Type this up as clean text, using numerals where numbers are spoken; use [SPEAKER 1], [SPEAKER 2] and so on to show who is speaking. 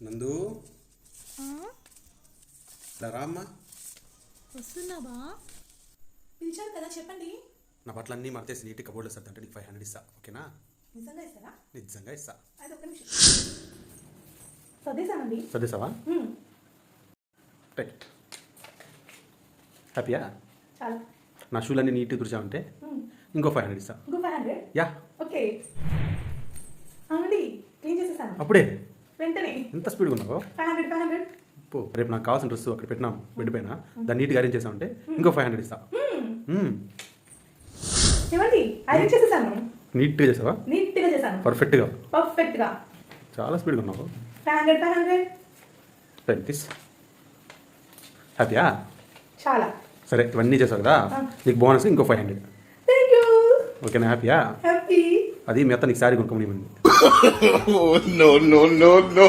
[SPEAKER 1] నందు ఇలా రామ్మా.
[SPEAKER 2] వస్తున్నావా? పిలిచారు కదా, చెప్పండి.
[SPEAKER 1] నా బట్టలు అన్నీ మడతేసి నీట్గా కబోర్డ్లో సర్దంటే నీకు 500 ఇస్తా, ఓకేనా?
[SPEAKER 2] నిజంగా ఇస్తారా?
[SPEAKER 1] నిజంగా ఇస్తా.
[SPEAKER 2] అది ఒక్క నిమిషం. సర్దేశానండి.
[SPEAKER 1] సర్దేసావా? రైట్. హ్యాపీయా?
[SPEAKER 2] చాలా.
[SPEAKER 1] నా షూలన్నీ నీట్గా తుడిచావంటే ఇంకో 500 ఇస్తా.
[SPEAKER 2] ఇంకో 500?
[SPEAKER 1] యా.
[SPEAKER 2] ఓకే. అవునండి, క్లీన్ చేసేసాను
[SPEAKER 1] అప్పుడే
[SPEAKER 2] వెంటనే.
[SPEAKER 1] ఎంత స్పీడ్గా ఉన్నావు?
[SPEAKER 2] 500.
[SPEAKER 1] పో, రేపు నాకు కావాల్సిన డ్రెస్ అక్కడ పెట్టినాం బెడ్ పైన, దాన్ని నీట్గా అరేంజ్ చేసామంటే ఇంకో 500 ఇస్తా.
[SPEAKER 2] ఏమండి, అరేంజ్ చేసేసాను.
[SPEAKER 1] నీట్గా చేసావా?
[SPEAKER 2] నీట్గా చేశాను.
[SPEAKER 1] పర్ఫెక్ట్గా.
[SPEAKER 2] గా
[SPEAKER 1] చాలా స్పీడ్గా ఉన్నావు.
[SPEAKER 2] 500.
[SPEAKER 1] Right this. హ్యాపీయా?
[SPEAKER 2] చాలా.
[SPEAKER 1] సరే, ఇవన్నీ చేసావు కదా, నీకు బోనస్ ఇంకో 500.
[SPEAKER 2] Thank you.
[SPEAKER 1] ఓకేనా? హ్యాపీయా?
[SPEAKER 2] హ్యాపీ.
[SPEAKER 1] అది మీ అత్త నీకు sari కొనుక్కోమని.
[SPEAKER 3] No, no, no, no.